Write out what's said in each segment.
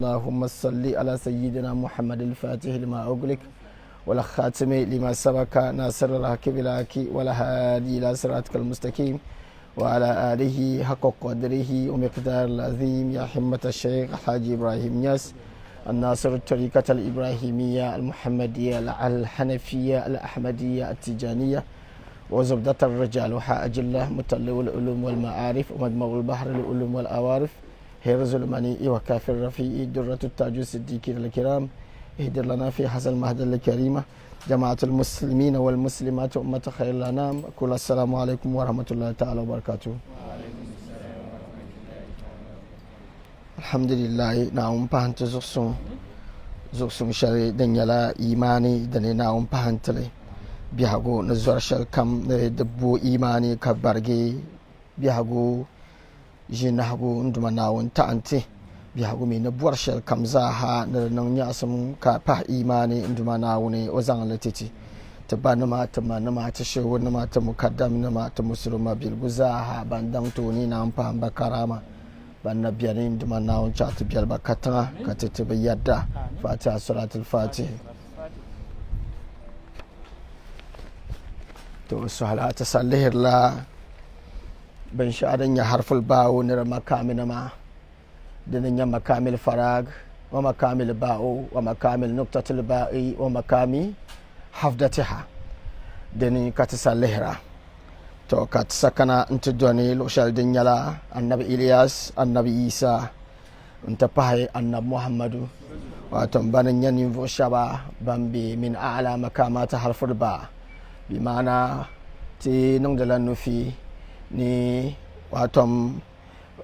اللهم صل على سيدنا محمد الفاتح لما أغلق والخاتم لما سبق ناصر الحق بالحق والهادي إلى صراطك المستقيم وعلى آله حق قدره ومقدار العظيم يا حمة الشيخ حاج إبراهيم ياس الناصر الطريقة الإبراهيمية المحمدية الحنفية الأحمدية التجانية وزبدة الرجال وحاج الله مطلع العلوم والمعارف ومجمع البحر العلوم والأوارف هرز المنيء وكافر الرفيع درة التاج الصديقين الكرام اهدر لنا في حسن المهد الكريمة جماعة المسلمين والمسلمات أمة خير الأنام كل السلام عليكم ورحمة الله تعالى وبركاته. الحمد لله نعم بانت زوكسون شري دنيلا إيماني دني نعم بانتلي بيهاغو نزور شلكم دبو إيماني كبرجي بيهاغو jinahagu nduma nawun ta'anti bihagu mi na buwar shel kamza ha na nan nyasum ka pa imani nduma nawune ozan latiti tabanama tamanama ta shewu nama ta mukaddam nama ta musulma bil guzaha bandan toni na ampa bakarama banna biyani nduma nawun cha ta biyal bakata ka ta yadda fatiha salatul fatih to salatu sallihir la ban sha'adan ya harful bawo na makamil ma dinin ya makamil farag wa makamil ba'o wa makamil nuktatul ba'i wa makami hafdatiha dinin ka ta sallihra to ka ta sakana inta doni loshal din yala annabi Ilyas annabi Isa inta fahi annabi Muhammadu wato banin yanin vo shaba bambi min a'la makamata harful ba bi mana ti nungdalan nufi ni watom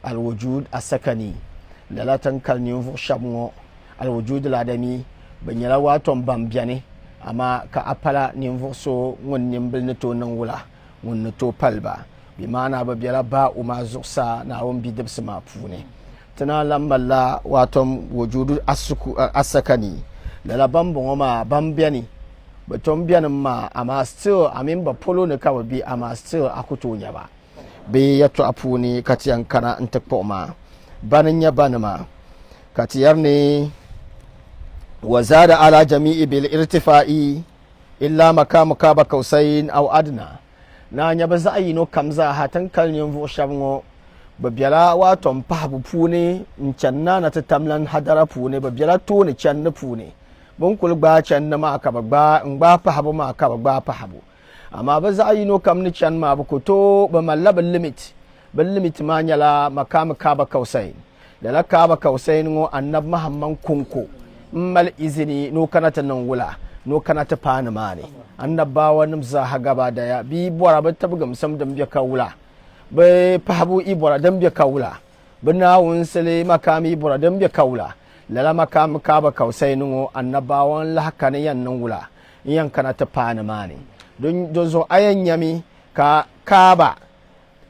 alwujud asakani lalatan kalnin fu shabngo alwujud ladami banyala watom bambiane ama ka apala nin fu so ngon nimbil ne to nan wula ngon to palba bi mana ba biala ba uma zuksa na won bidib sama pune tana lamballa watom wujudu asakani lalaban bongoma bambiani batom bianin ma ama still amin ba polo ne ka bi ama still akuto nya ba be yato apuni katiyan kana ntakpoma banin ya banima katiyar ne wazada ala jami'i bil irtifa'i illa makamu kaba kausain aw adna na nya ba za yi no kamza hatan kalnyin vo shabngo babyala wato mpabu puni nchanna na tatamlan hadara puni babyala to ne channa puni bun kul gba channa ma ka ba ngba pahabu ma ka ba pahabu amma ba za a yi no kam ni can ma ba ko to ba malla ba limit ma nyala makam ka ba kausai da la ka ba kausai ngo annab mahamman kunko mal izini no kanata nan wula no kanata pana mane annab ba wani za ha gaba da ya bi bora ba tabgam sam dan biya kawula ba fahabu ibora dan biya kawula bana wun sale makami ibora dan biya kawula la makam ka ba kausai ngo annabawan la hakane yan nan wula yan kanata pana mane don zo ayan yami ka kaba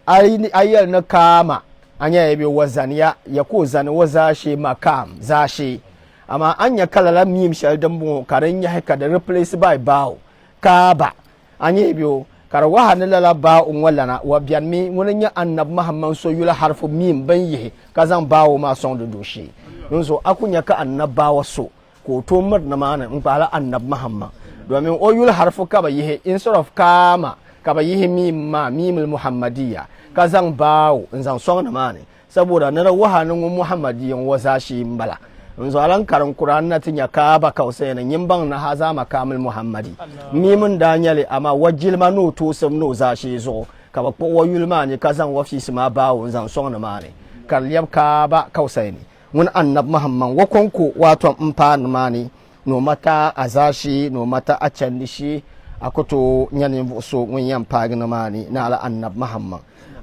ayar na kama anya yabe wazaniya ya ko zan wazashi makam zashi amma anya kalala mim shal dambo karan ya haka da replace by bawo kaba anya yabe kar wahana lala ba'un wallana wa biyan mi munin ya annab muhammad so yula harfu mim ban yi kazan bawo ma son da doshi don so akunya ka annab bawo so ko to mar na mana in bala annab muhammad domin oyul harfu kaba yihe instead of kama kaba yihe mimul muhammadiyya ka zan bawo in zan son na mane saboda na wahanin muhammadiyyan wasa shi mbala in zo alan karan qur'an na tinya kaba kausai na yimban na haza makamul muhammadi mimun danyale amma wajil manu to sam no za shi zo kaba po oyul mane ka zan wafi ma bawo in zan son na mane kalyab kaba kausai ne mun annab muhammad wakonko wato mfa na mane no mata azashi no mata a canni shi a kuto nyanin so mun yan pagi na mani na ala annab muhammad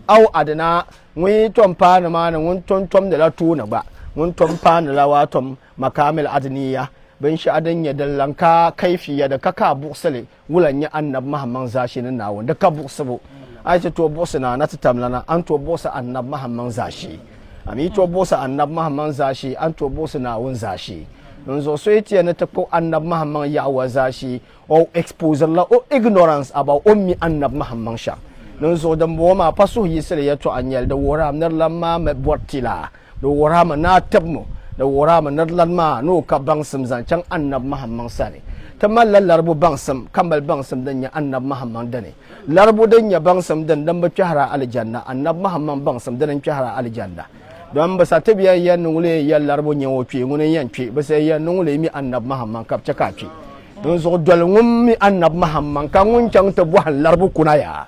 au adana mun ton pa na mani mun tom da la tuna ba mun ton pa na la watom makamil adniya bin shi adan ya dallanka kaifiya da kaka buksale wulan ya annab muhammad zashi na nawo da ka buksabo ai to bosana na tatamlana an to bosa annab muhammad zashi ami to bosa annab muhammad zashi an to bosa nawun zashi nzo so yiti na tapo annab muhammad ya wazashi o expose la o ignorance about ummi annab muhammad sha nzo da ma paso yisele ya to anyel da wora nar lamma me bortila do wora ma na tabmo da wora ma nadlan ma no ka bangsam zan can annab mahamman sani tamma larbu bangsam kambal bangsam dan ya annab mahamman dane larbu dan ya bangsam dan ba kyahara aljanna annab mahamman bangsam dan kyahara aljanna don ba sa tabiya yan nungule yan larbu nyawo twe ngune yan twe ba sai yan nungule mi annab mahamman kapcha kapi don zo dol ngum mi annab mahamman kan ngun chang ta buhan larbu kunaya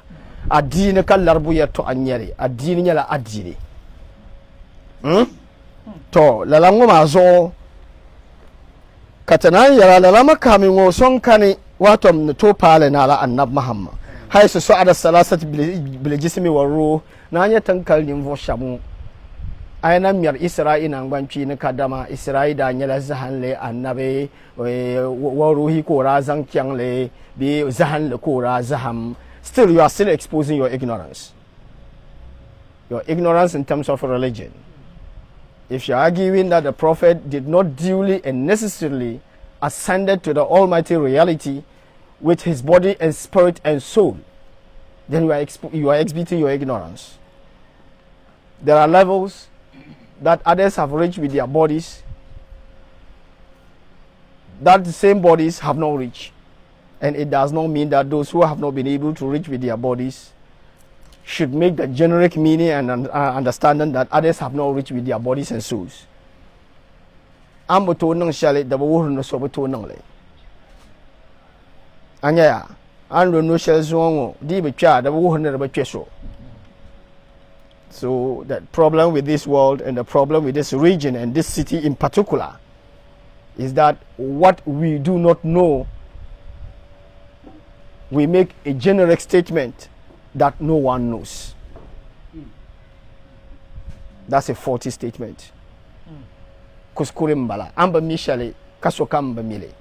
addini kan larbu ya to anyare addini nyala addini to lalango mazo katana yara lalama kamin wo son kani wato to pale na la annab muhammad hay su su'ada salasat bil jismi war ruh na nya tankal nim vo shamu ayna miyar isra'ina ngbanci ni kadama isra'i da nyala zahan le annabe wa ruhi ko razan kyang le bi zahan le ko razaham. Still you are still exposing your ignorance in terms of religion. If you are arguing that the prophet did not duly and necessarily ascended to the almighty reality with his body and spirit and soul, then you are exhibiting your ignorance. There are levels that others have reached with their bodies that the same bodies have not reached. And it does not mean that those who have not been able to reach with their bodies should make the generic meaning and understanding that others have not reached with their bodies and souls. Amboto nang shale da wo no so boto nang le. Anya ya an no shale zo di be twa da wo no ba twa so. So the problem with this world and the problem with this region and this city in particular is that what we do not know, we make a generic statement that no one knows. That's a faulty statement. Kuskure mbala amba mishale kasoka mba mile.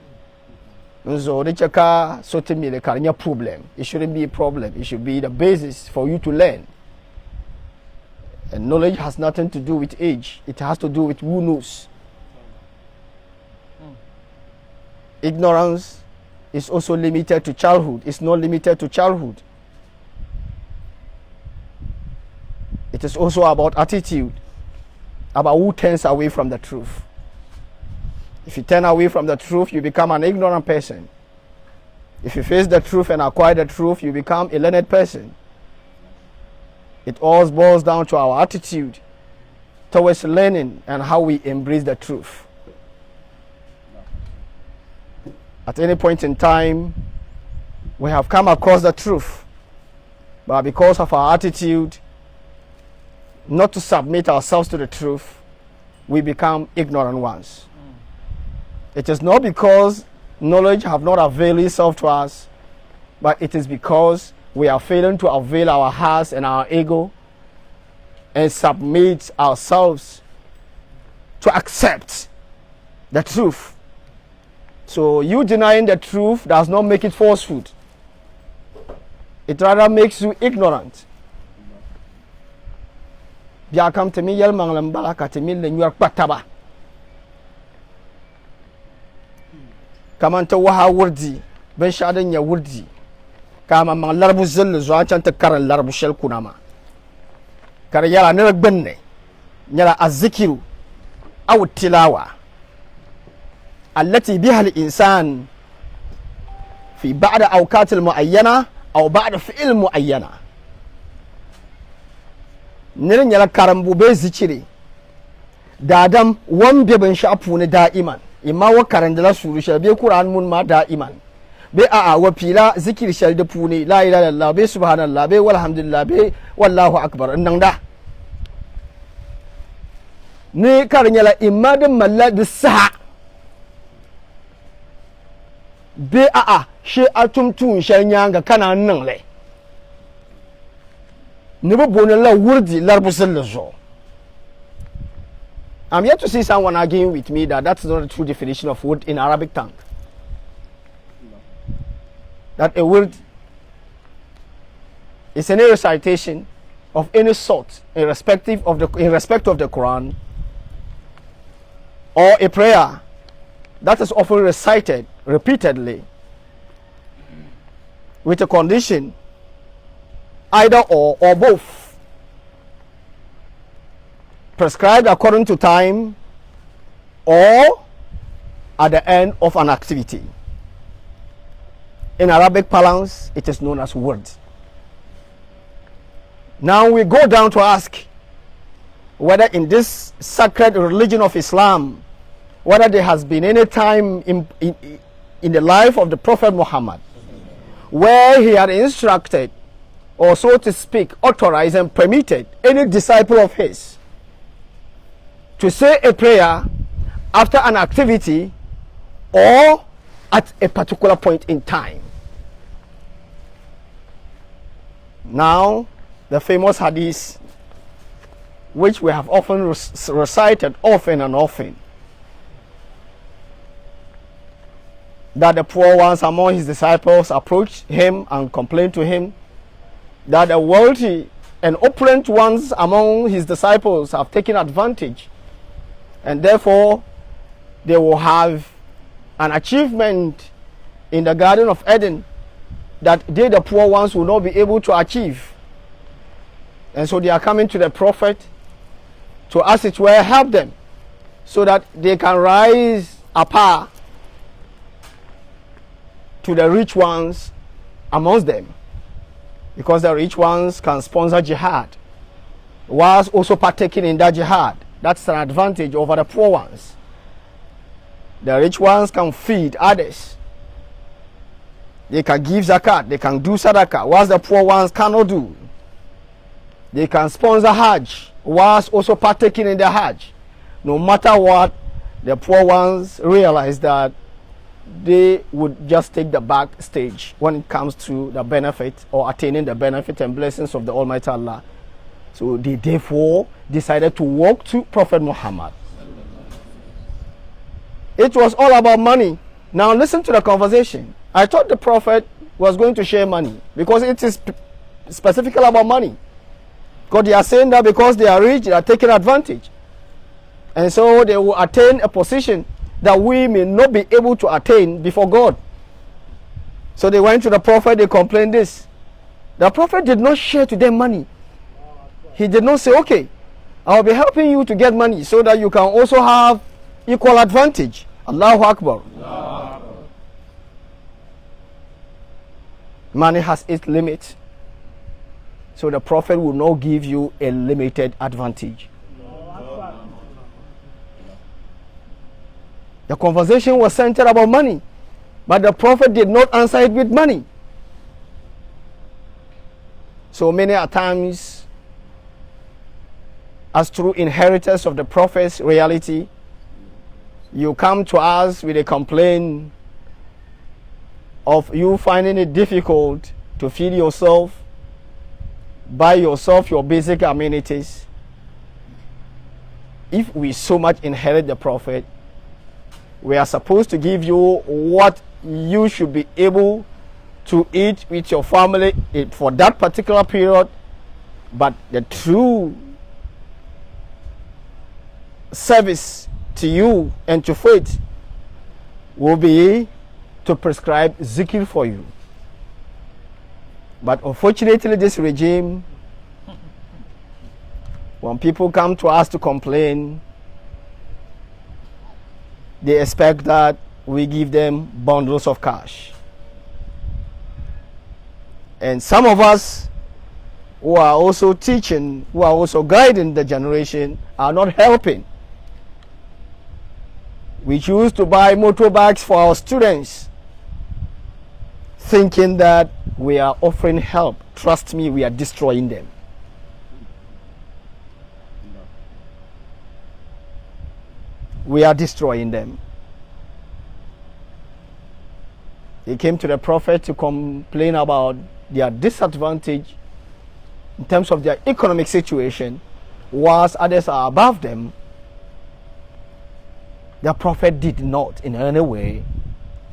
Nzo rechaka sote mile karnya problem. It shouldn't be a problem. It should be the basis for you to learn. And knowledge has nothing to do with age. It has to do with who knows. Ignorance is also limited to childhood. It's not limited to childhood. It is also about attitude, about who turns away from the truth. If you turn away from the truth, you become an ignorant person. If you face the truth and acquire the truth, you become a learned person. It all boils down to our attitude towards learning and how we embrace the truth. At any point in time, we have come across the truth, but because of our attitude not to submit ourselves to the truth, we become ignorant ones. It is not because knowledge have not availed itself to us, but it is because we are failing to avail our hearts and our ego and submit ourselves to accept the truth. So you denying the truth does not make it falsehood. It rather makes you ignorant. Bia kam temi yel manglam bala ka temi le nyuar pataba. Kamanta waha wurdi ben shadan ya wurdi. Kama mang larbu zil zo an chanta karan larbu shel kunama. Kar yala ne gbenne. Nyala azzikiru aw tilawa. التي بها الإنسان في بعض أوقات المعينة أو بعض فعل معينة نرن يلا كارمبو بزيكري دادم وان بيبن شابون دائما إما وكارن دلا سوري بي قرآن من ما دائما بي وبيلا ذكر شل دبوني لا إله إلا الله بي سبحان الله بي والحمد لله بي والله أكبر إنن ده ني كارن يلا إما دم ملا دسها be she atumtun shanyanga kana nan le ne bo la wurdi larbusel zo. I'm yet to see someone arguing with me that that's not a true definition of word in Arabic tongue. That a word is any recitation of any sort in respect of the Quran, or a prayer that is often recited repeatedly with a condition either or both, prescribed according to time or at the end of an activity. In Arabic parlance, it is known as word. Now we go down to ask whether in this sacred religion of Islam, whether there has been any time in the life of the Prophet Muhammad where he had instructed, or so to speak, authorized and permitted any disciple of his to say a prayer after an activity or at a particular point in time. Now, the famous hadith, which we have often recited often and often, that the poor ones among his disciples approached him and complained to him that the wealthy and opulent ones among his disciples have taken advantage, and therefore they will have an achievement in the Garden of Eden that they, the poor ones, will not be able to achieve. And so they are coming to the Prophet to, as it were, help them so that they can rise apart to the rich ones amongst them, because the rich ones can sponsor jihad whilst also partaking in that jihad. That's an advantage over the poor ones. The rich ones can feed others, they can give zakat, they can do sadaqah, whilst the poor ones cannot do. They can sponsor hajj whilst also partaking in the hajj. No matter what, the poor ones realize that they would just take the back stage when it comes to the benefit or attaining the benefit and blessings of the Almighty Allah. So they therefore decided to walk to Prophet Muhammad. It was all about money. Now listen to the conversation. I thought the Prophet was going to share money because it is specifically about money. Because they are saying that because they are rich, they are taking advantage. And so they will attain a position that we may not be able to attain before God. So they went to the Prophet, they complained this. The Prophet did not share to them money. He did not say, okay, I'll be helping you to get money so that you can also have equal advantage. Allahu Akbar. Money has its limit. So the Prophet will not give you a limited advantage. The conversation was centered about money, but the Prophet did not answer it with money. So many a times, as true inheritors of the Prophet's reality, you come to us with a complaint of you finding it difficult to feed yourself, buy yourself your basic amenities. If we so much inherit the Prophet, we are supposed to give you what you should be able to eat with your family for that particular period. But the true service to you and to faith will be to prescribe zikr for you. But unfortunately, this regime, when people come to us to complain, they expect that we give them bundles of cash. And some of us who are also teaching, who are also guiding the generation, are not helping. We choose to buy motorbikes for our students, thinking that we are offering help. Trust me, we are destroying them. We are destroying them. They came to the Prophet to complain about their disadvantage in terms of their economic situation, whilst others are above them. The Prophet did not in any way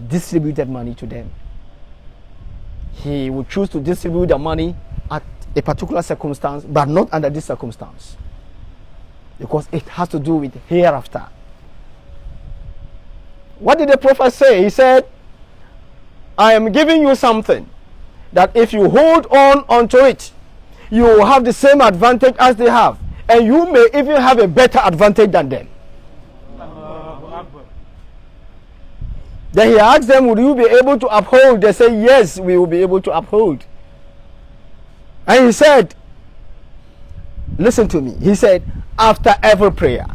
distribute money to them. He would choose to distribute the money at a particular circumstance, but not under this circumstance, because it has to do with hereafter. What did the Prophet say? He said, I am giving you something that if you hold on onto it, you will have the same advantage as they have, and you may even have a better advantage than them. Then he asked them, would you be able to uphold? They say, yes, we will be able to uphold. And he said, listen to me. He said, after every prayer.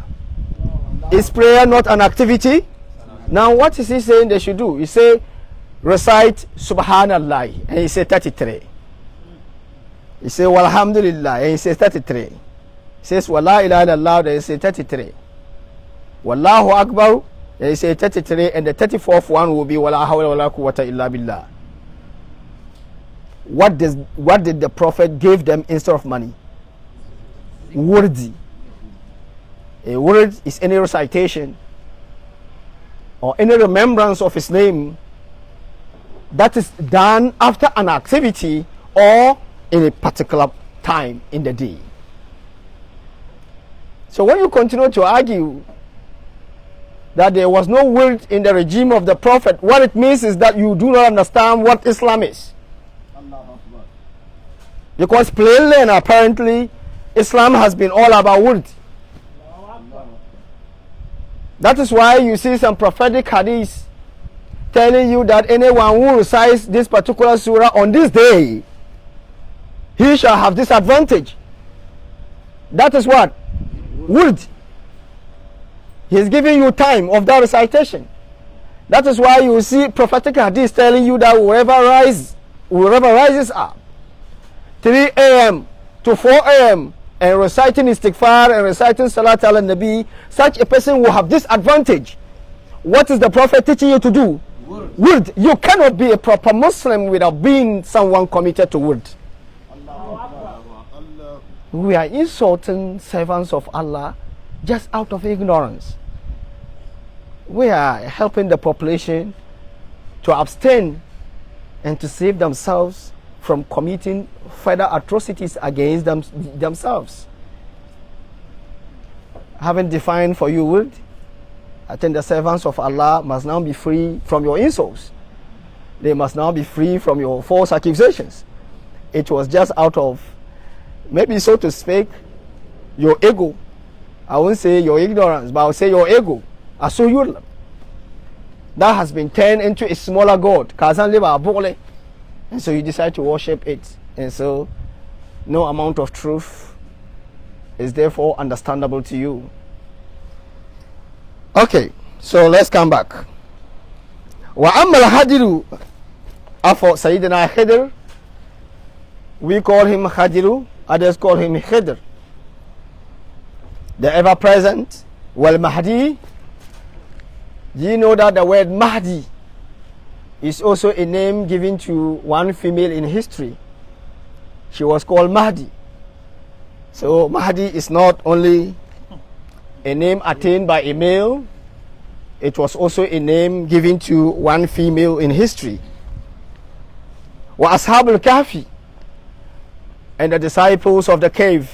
Is prayer not an activity? Now what is he saying they should do? He say, recite Subhanallah. And he said 33. He say, Walhamdulillah. And he says 33. He says, Wallah ilaha illallah. And he says 33. Wallahu Akbar. And he says 33. And the 34th one will be Wala hawla wala quwwata illa billah. What did the Prophet give them instead of money? Word. A word is any recitation or any remembrance of his name that is done after an activity or in a particular time in the day. So when you continue to argue that there was no word in the regime of the Prophet, what it means is that you do not understand what Islam is. Because plainly and apparently Islam has been all about word. That is why you see some prophetic hadiths telling you that anyone who recites this particular surah on this day, he shall have this advantage. That is what? Word. He is giving you time of that recitation. That is why you see prophetic hadiths telling you that whoever rises up 3 a.m. to 4 a.m. and reciting istighfar and reciting salat ala nabi, such a person will have this advantage. What is the Prophet teaching you to do? Word. You cannot be a proper Muslim without being someone committed to word. We are insulting servants of Allah just out of ignorance. We are helping the population to abstain and to save themselves from committing further atrocities against themselves. Having defined for you word, I think the servants of Allah must now be free from your insults. They must now be free from your false accusations. It was just out of, maybe so to speak, your ego. I won't say your ignorance, but I'll say your ego. That has been turned into a smaller god. And so you decide to worship it. And so no amount of truth is therefore understandable to you. Okay, so let's come back. وَأَمَّا الْحَدِرُ After Sayyidina Khidr, we call him Khadiru, others call him Khidr. The ever-present, Wal Mahdi. Do you know that the word Mahdi is also a name given to one female in history? She was called Mahdi. So Mahdi is not only a name attained by a male, it was also a name given to one female in history. Wa Ashabul Kahfi, and the disciples of the cave.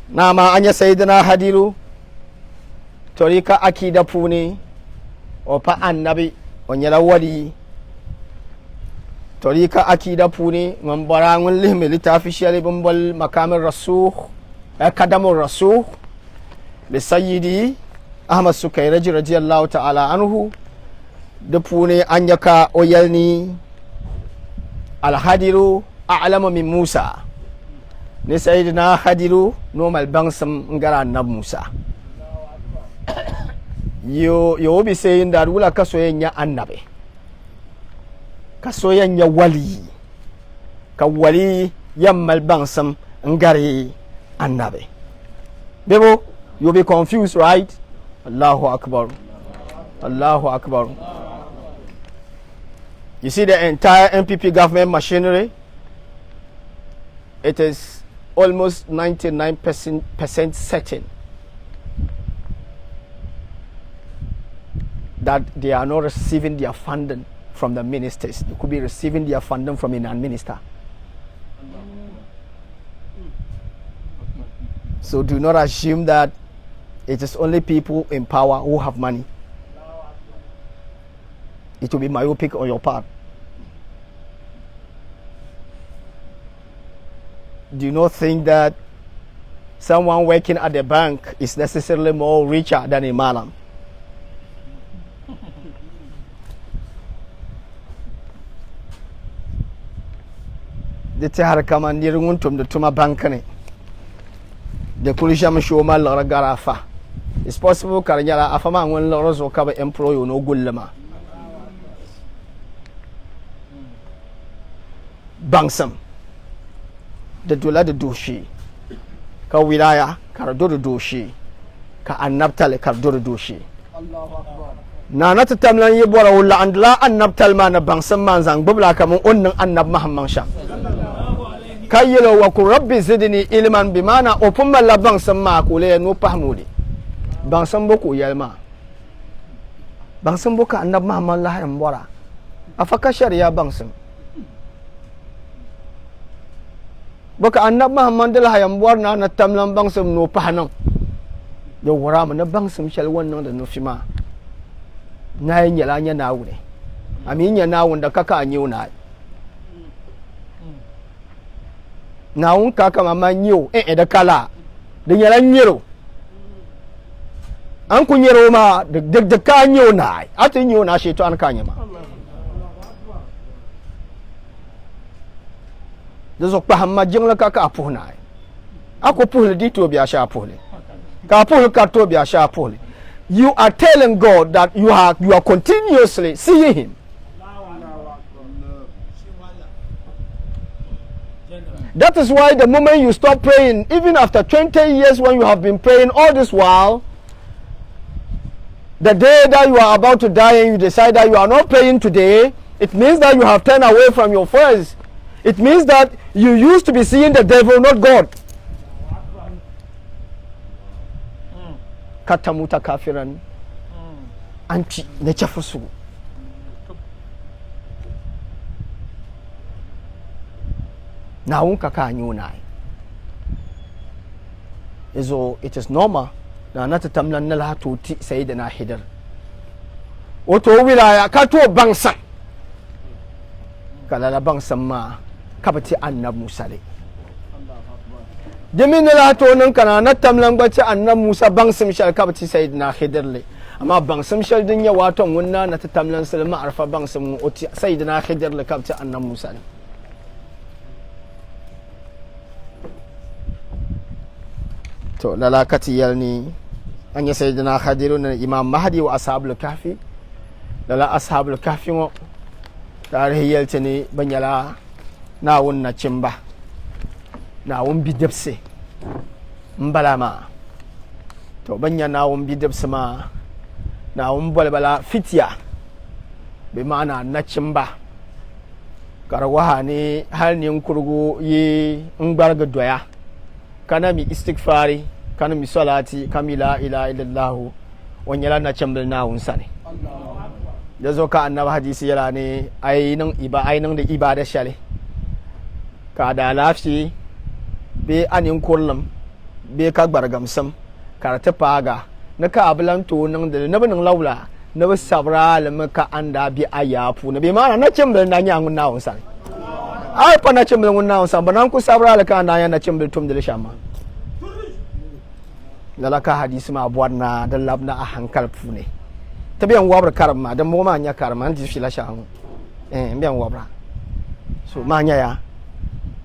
Nama anya Sayyidina Hadiru Torika Akida Puni Opa Annabi Onyala Wadi Torika Akida Puni Mambarangun Lihme Litafishali Bumbal Makam Rasuh Kadamur Rasuh the Sayyidi Ahmad Sukairaji Radiallahu Ta'ala Anhu the Puni Anyaka Oyelni Al Hadiru A'lama min Musa ni Sayyidina Hadiru normal bangsam ngara na Musa. You will be saying that wula kasoyenya annabe, kasoyenya wali, ka wali yammal bangsam ngari annabe. Bebo, you'll be confused, right? Allahu Akbar. Allahu Akbar. You see the entire NPP government machinery? It is almost 99% certain that they are not receiving their funding from the ministers. They could be receiving their funding from a non-minister. So do not assume that it is only people in power who have money. It will be myopic on your part. Do you not think that someone working at the bank is necessarily more richer than a malam? de te har kama ndir nguntum de tuma bankane de kulisham shoma la garafa it's possible karanyala afama ngon la rozo ka ba employee no gullama bangsam da dula da doshi ka wilaya kar do doshi ka annabtal kar do doshi Allahu akbar na ta tamlan yi bora wala andla annabtal ma na bangsam man zang bubla kamun onnin annab muhammad sha kayyelo wa ku rabbi zidni ilman bimana opun malla bangsam ma ko le no pahmudi bangsam boko yalma bangsam boka annab muhammad la yan bora afaka shari'a bangsam baka annab muhammad la yan bora na tamlan bangsam no pahnan yo wara ma na bangsam shal wannan da no fima na yin yala nya nawo ne amin nya nawo da kaka anyo na nawun kaka mama nyo da kala da yala nyero an kun yero ma da ka nyo na atin nyo na sheto an kanya ma da zo pa hamma jingla kaka apuhna ako puhle dito biya sha puhle ka puhle ka to biya sha puhle. You are telling God that you are continuously seeing Him. That is why the moment you stop praying, even after 20 years when you have been praying all this while, the day that you are about to die and you decide that you are not praying today, it means that you have turned away from your first. It means that you used to be seeing the devil, not God. Katamuta kafiran anti na chafusu na unka ka nyuna izo it is normal na nata tamlan na lato ti sayyidina hidar wato wilaya ka to bangsan kala la bangsan ma kabati annab musa dai Jamin la to nan kana na tamlan gbace annab Musa bangsim shal kabati sayyidina Khidir amma bangsim shal din ya wato wunna na ta tamlan salma arfa bangsim oti sayyidina Khidir le kabati annab Musa to lalakati yalni anya sayyidina Khidir na imam mahdi wa ashabul kahfi lala ashabul kahfi mo tarihi yaltani banyala na wunna cimba na wun bidabse mbala ma to banya na wun bidabse ma na wun balbala fitiya bi ma'ana na cimba karwaha ne har ne kurgo yi ngbarga doya kana mi istighfari kana mi salati kamila ila illallah wanyala na cimbal na wun sane da zo ka annabi hadisi yala ne ainin da ibada shale ka da lafi be anin kullum be ka gbargamsam karata paga na ka ablan to nan da na bin laula na ba sabra lam ka anda bi ayafu na be mana na cimbal na nyangun na wonsan ai pa na cimbal ngun na wonsan banan ku sabra la ka na cimbal tum da shama lalaka hadisi ma bwarna da labna a hankal fune tabiyan wabra karma da mo ma nya karma an ji fila sha biyan wabra so ma nya ya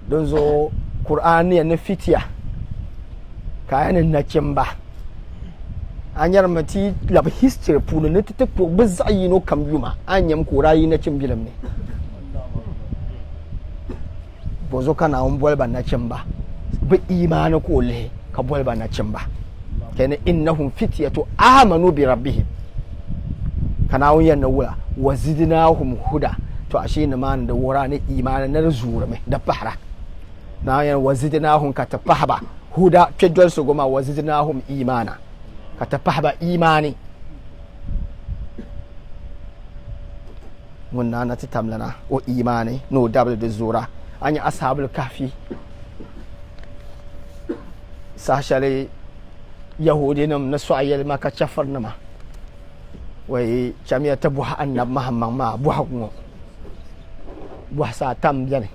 don zo Qur'ani na fitiya kayan na kimba anyar mati lab history puna ne tete ko bazai no kamyuma anyam Qur'ani na cimbilam ne bozo kana on bolba na cimba bi imani ko le ka bolba na cimba kana innahum fityatu amanu bi rabbihim kana on yan wula wazidnahum huda to ashe ne man da wura ne imani na zura me da fahra na yan wazidnahum katafahba huda kedwal su goma wazidnahum imana katafahba imani mun na ta tamlana o imani no double da zura anya ashabul kahfi sashale yahudinum na su'ayyal maka chafarnama wai chamiya ta buha annab muhammad ma buha ngo buha sa tam jane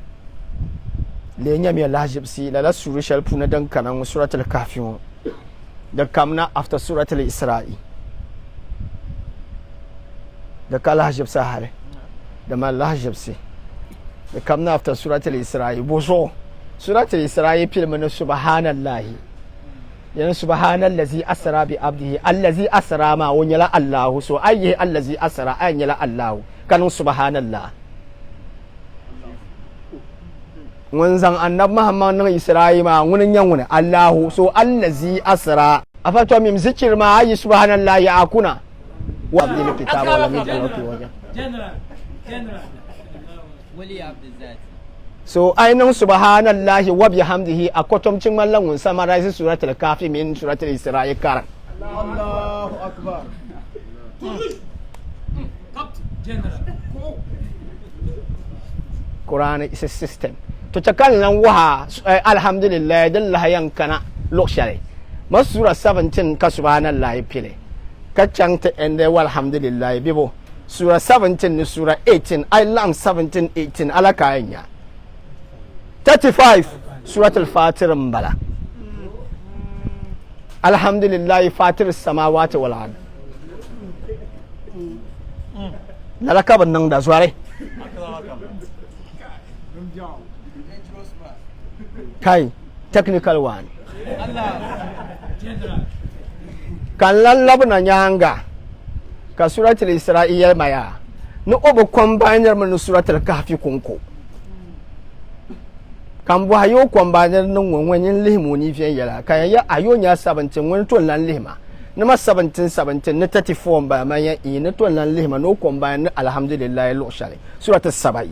le nyami lajib si la suru shal puna dan kanan suratul kahfi da kamna after suratul isra'i da kala hajib sahare da ma lajib si We come now after Surah Al-Isra. Boso. Surah Al-Isra pil man subhanallah. Yana subhanallazi asra bi abdihi allazi asra ma wonyala Allah. So ayyi allazi asra aynyala Allah. Kanu subhanallah. Wanzan annab Muhammad nan Isra'i ma ngunin yan Allah. So allazi asra. Afato mim zikir ma ayyi subhanallah ya akuna. Wa abdil kitab wala mijal fi wajha. General. Wali abdul zat. So ainihin subhanallahi wa bihamdihi a kwatamcin mallan summarize suratul kafi min suratul isra'i karan. Allahu akbar. Quran is a system. To chakal nan waha alhamdulillah dalla yankana lokshare. Mas surah 17 ka subhanallahi pile. Ka changte ende walhamdulillah bibo. Surah 17 ni surah 18 I learned 17 18 ala kayanya. 35 Surah Al-Fatir mbala. Alhamdulillah Fatir samawati wal ard. Lalaka ban da zuware. Kai technical one. Kan lallab na nyanga. Ka Surah Al-Isra'il maya. No obo combiner man Surah Al-Kahfi kunko. Kambo hayo kwambanar nan wanwanyin lihimu ni fiye yala kayan ya ayo nya 17 wani tuwan lan lihima na ma 17 na 34 ba ma ya na tuwan lan lihima no kwambanar alhamdulillah lokshari surat as-sabai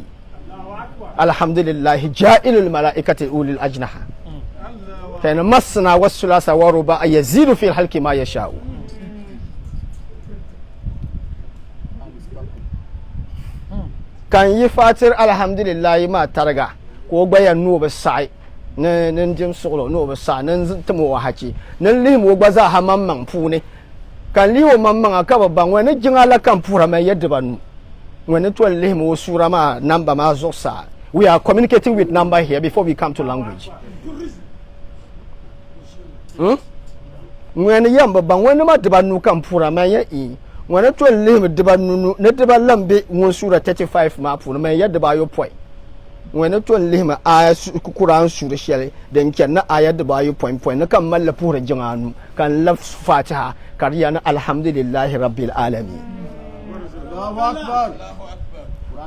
alhamdulillah ja'ilul mala'ikati ulil ajnaha kayan masna wasulasa wa ruba yazidu fil halki ma yasha'u kan yi fatir alhamdulillah ma targa ko gbaya no ba sai nan jim solo no ba sa nan tamo haci nan limo gbaza ha mamman pu ne kan liwo mamman aka babban wani jinala kan pura mai yadda banu wani to limo sura ma number ma zosa we are communicating with number here before we come to language wani yan babban wani ma dibanu kan pura mai ya wani to limo dibanu na dibalambe won sura 35 ma pu mai yadda ba yo point wani tuwan lihima aya kuran su da shiyar da nke na ayar da bayu point na kan mallafu da jinganu kan laf fatiha kariya na alhamdulillahi rabbil alami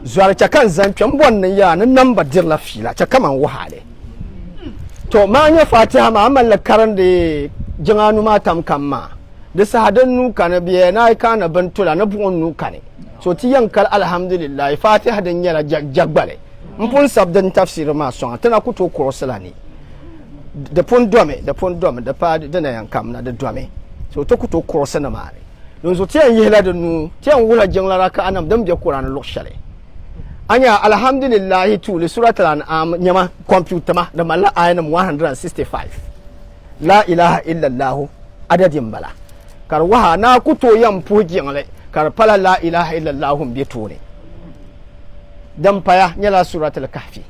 zuwa kan zamfiyan wannan ya na nan ba dirla fila ta kaman wahale to ma anya fatiha ma mallakaran da jinganu ma tamkan ma da sahadan nuka na biya na kana bantula na buwan nuka ne so ti yankal alhamdulillah fatiha dan yana jagbale mpun sabdan tafsir ma son tana kuto korosala ni da pon dome da pa da na yankam na da dome so to kuto korosana ma ne don so tiyan yela da nu tiyan wula janglara ka anam dam je qur'an lokshale anya alhamdulillah tu li suratul an'am nyama computer ma da malla ayanam 165 la ilaha illa allah adadin bala kar waha na kuto yam pujin le kar pala la ilaha illa allah bi tone dan paya nyala suratul kahfi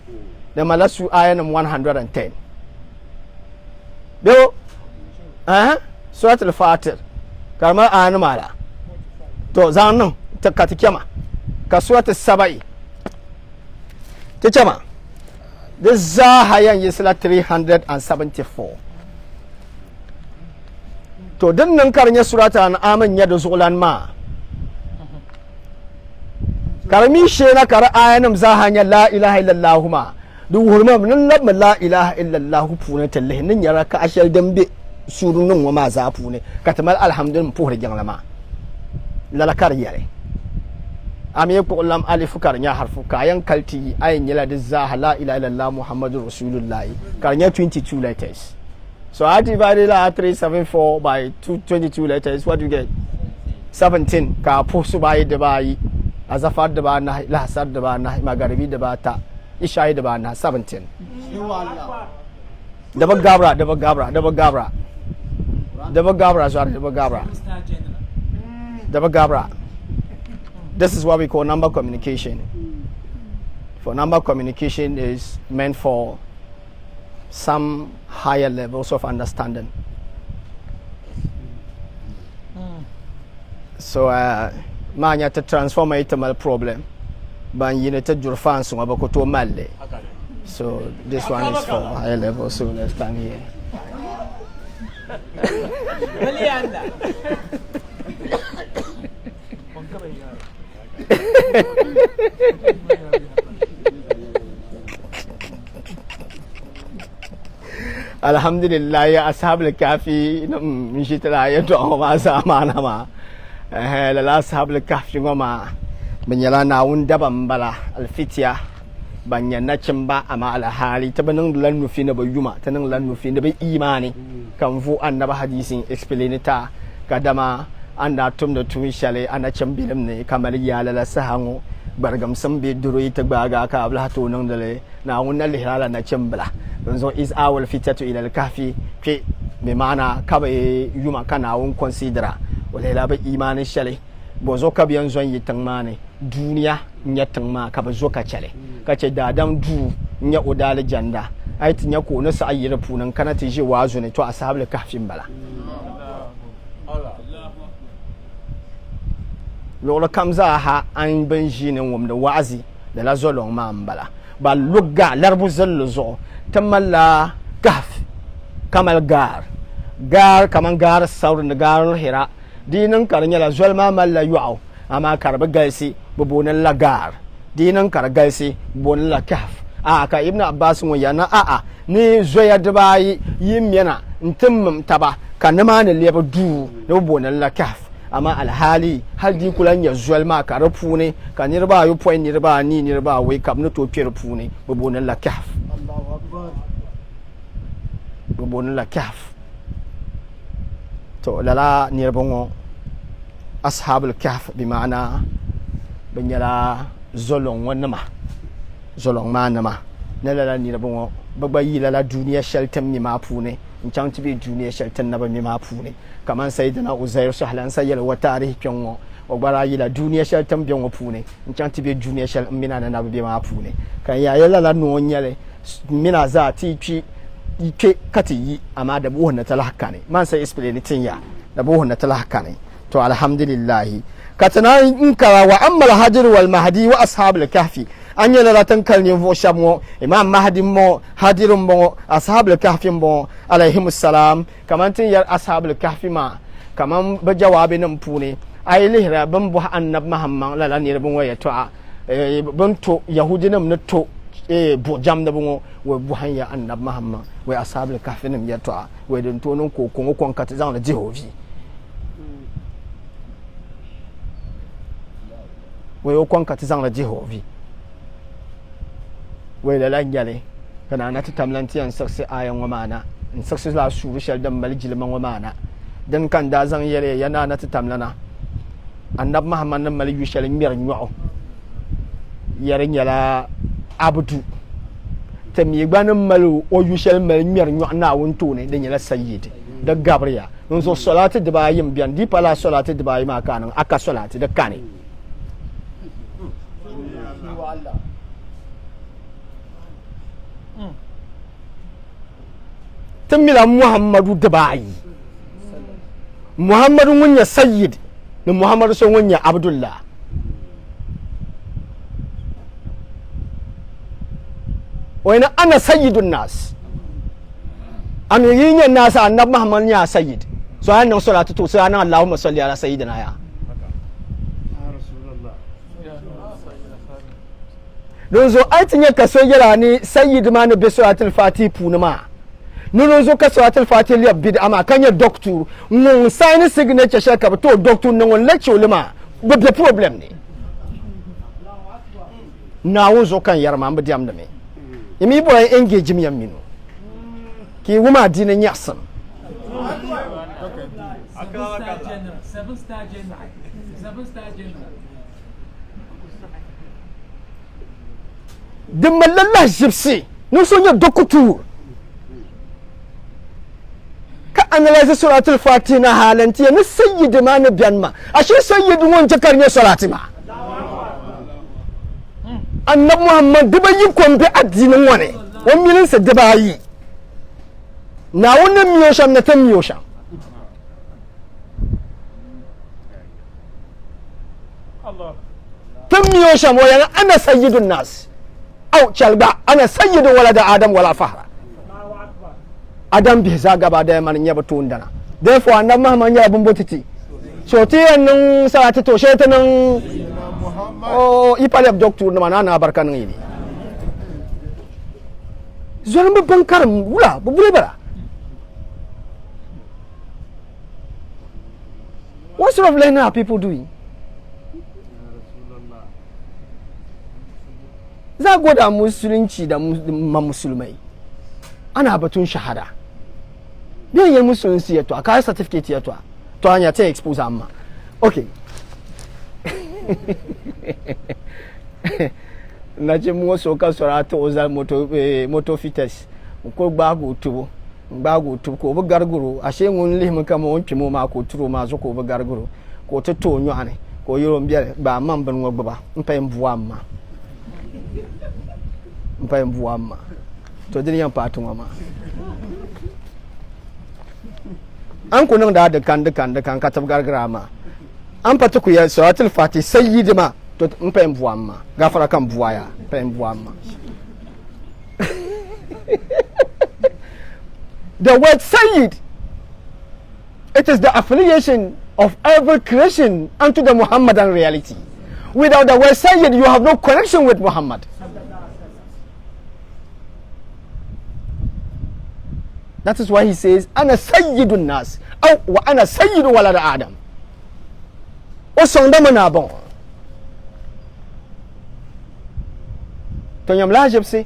da malasu ayanam 110 do suratul fatir karma ayan mala to zanan ta katikema ka suratul sabai ta chama da zahayan yisla 374 to dinnan karnya suratul an'am nya da zulan ma karmi shena kar ayanam zahanya la ilaha illallah ma du hurma nan lamma la ilaha illallah puna tallahi nan yara ka ashal dambe surunun wa ma za pune katamal alhamdulillah puhre janglama lala kar yare ame ko lam alif kar nya harfu kayan kalti ayin yala da zaha la ilaha illallah muhammadur rasulullah kar nya 22 letters so I divided la 374 by 22 letters what do you get 17 ka pusu bai da bai azafar da ba na lahasar da ba na magaribi da ba ta isha'i da ba na 17 da ba gabra this is what we call number communication. For number communication is meant for some higher levels of understanding. So manya to transform a problem ban yine ta jurfan su ba ko to malle. So this one is for higher level, so let's stand here. Alhamdulillah ya ashabul kafi min shi tala ya to ma sa mana ma la ashabul kafi ngoma banyala na wunda bambala alfitiya banya na cimba ama alhali tabanin lan nufi na bayuma tanin lan nufi na bai imani kan fu annaba hadisin explain ta kadama anda tum da tumi shale ana cambilim ne kamar yalala sahango bargam sambe duro ita gbaga ka abla to nan dale na wunna lihala na cimbla so is awal fitatu ila al-kahfi ke be mana ka be yuma kana won considera wala la ba imanin shale bozo ka biyan zon yitan mane duniya nya ma ka ba zo ka chale ka ce da dan du nya odal janda ai tinya ko na sa ayyira punan kana ti je wazo ne to ashabul kahfin bala lola kamza ha an ban jinin wam da wa'azi da la zolon ma ambala ba lugga larbu zallu zo tamalla kahf kamal gar kaman gar saurin da gar hira dinan karnya la zolma malla yu'au ama karba galsi bubunan la gar dinan kar galsi bon la kahf ka ibnu abbas mo yana ni zoya dabai yimyana ntim taba kanama ne leba du no bonan la kahf amma alhali hal di kulan ya zuwal ma ka rafu ne ka nirba yu point nirba ni nirba wai kam no to rafu ne bubunan la kahf Allahu akbar bubunan la kahf to lala nirba ngo ashabul kahf bi ma'ana banyala zolong wanama zolong manama na lala nirba ngo bagba yi lala duniya sheltam ni ma pune in tibi duniya sheltan na ba mi ma pune kaman sayyidina uzair sahlan sayyal wa tarikh kyongo o bara yi la duniya sheltan byongo pune in tibi duniya shel mina na ba bi ma pune kan ya lala no nyale mina za ti twi ike kati yi amma da buhun na talaka ne man sai explain tin ya da buhun na talaka ne to alhamdulillah katana in kara wa amma al-hajr wal mahdi wa ashabul kahfi an yi lalatan kalnin vo shamwo imam mahdi mo hadirun mo ashabul kahfi mo alaihimus salam kaman tin yar ashabul kahfi ma kaman ba jawabi nan pune ay lihra ban bu annab muhammad la lan yirbun waya to ban to yahudinam na to bu jam da bungo we bu hanya annab muhammad we ashabul kahfi nim ya to we den to non ko kon kat zan la jehovi we kon kat zan la jehovi we la lanjale kana na ta tamlanti an saksi ayan wa mana in saksi la su shal dan maljil man wa mana dan kan da zan yare yana na ta tamlana annab muhammad nan malju shal mir nyo yare nyala abdu tami gbanin malu o yu shal mal mir nyo na won to ne dan yala sayyid da gabriya nun so salati da bayin biyan di pala salati da bayi ma kanan aka salati da kane tamila muhammadu dabai muhammadu wunya sayyid ni muhammadu so wunya abdullah wayna ana sayyidun nas an yinya nas annab muhammad ya sayyid so anan salatu to sai anan allahumma salli ala sayyidina ya rasulullah don zo aitin ka so yara ni sayyid ma ne bi salatul fatih punuma nuno zo ka salatul fatih li bid ama kanya doctor mun sign signature shaka to doctor nan won lecture lima be problem ne na wo zo kan yar ma mbadi am da me imi boy engage mi yamino ki wuma dinin yasan seven star general de malalla jipsi nous sommes docteur ka analyze salatul fatih na halanti ne sayyid ma ne biyanma ashe sayyid won jakar ne salati ma annab muhammad dubayi kombe addinin wane won milin sa dubayi na wannan miyoshan na tan miyoshan تميو شمويا أنا سيد الناس أو شلبا أنا سيد ولد آدم ولا فخر Adam bisa gaba da man nya batun dana therefore annabi Muhammad ya bumbotiti so ti nan salati to sheta nan oh ipale doctor na na barkan ni zon ba bankar wula bu bure bara what sort of learning are people doing za goda musulunci da musulmai ana batun shahada biyan yin musulunci ya to a kayan certificate ya to hanya ta expose amma okay na je mu so ka sora to ozal moto fites ko gbago tubo ko bu garguru ashe ngun lihim kama won twimo ma ko turo ma zo ko bu garguru ko to nyo ane ko yoro mbiya ba man ban ngba mpa mbuwa amma to din yan patun amma an kunan da kan katab gargara ma an fata ku ya salatul fati sayyid ma to mpa mbuwa amma gafara kan buwa ya mpa mbuwa amma the word sayyid, it is the affiliation of every creation unto the Muhammadan reality. Without the word sayyid, you have no connection with Muhammad. That is why he says, Ana sayyidun nas, wa ana sayyidu walad Adam. O sonda manabon. To yam lajib si,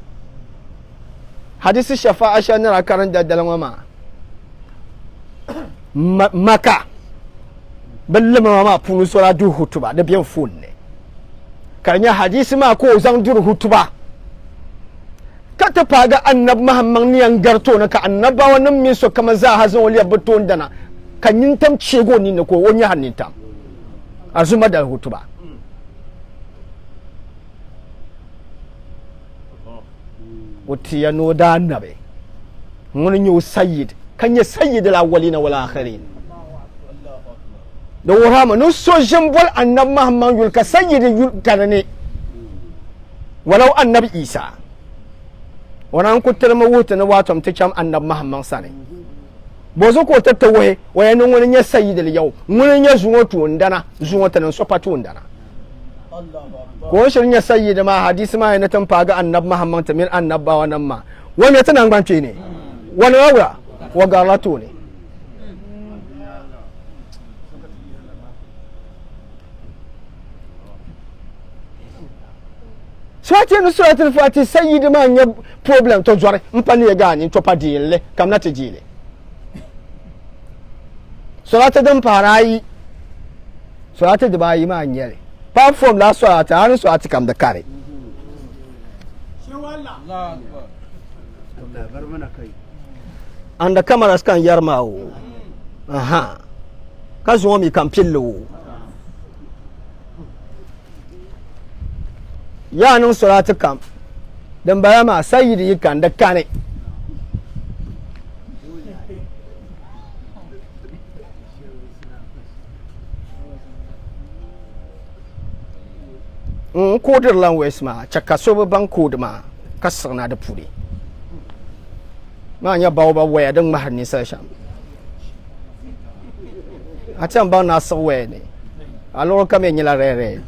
hadisi shafa'a shanira karan da dalama maka balle ma punu sura du hutuba da biyan funne kanya hadisi ma ko zan dur hutuba ka ta faga annab muhammad niyan garto na ka annaba wannan min so kama za hazan wali abuton dana kanyin tam cego ni ko woni hannin tam azuma da hutuba wutiya no da annabe mun yi sayyid kan ya sayyid al-awwalina wal akhirin da wurama no so jambol annab muhammad yul ka sayyid yul kanane walau annab isa wannan kutar mawuta na wato ta cam annab muhammad sane bozo ko tattawe wayanin wani ya sayyid al-yau mun ya zuwa tuundana zuwa tanan sofa tuundana ko shirin ya sayyid ma hadisi ma yana tamfaga annab muhammad tamir annabba wannan ma wani tana gbance ne wani wura wa galato ne swati no suratul fati sayyid ma nya problem to jore mpani ya gani to padille kamna te jile surata dan farai surata da bayi ma nyere platform la surata har surata kam da kare and the cameras kan yarma o aha kazo mi kan pillo ya nan surata kam dan baya ma sayyidi kan da kane kodar language ma chakaso ban kod ma kasar na da pure ma nya bawo ba waya dan maharni sasha a can ba na so waya ne a loro kame nyila rere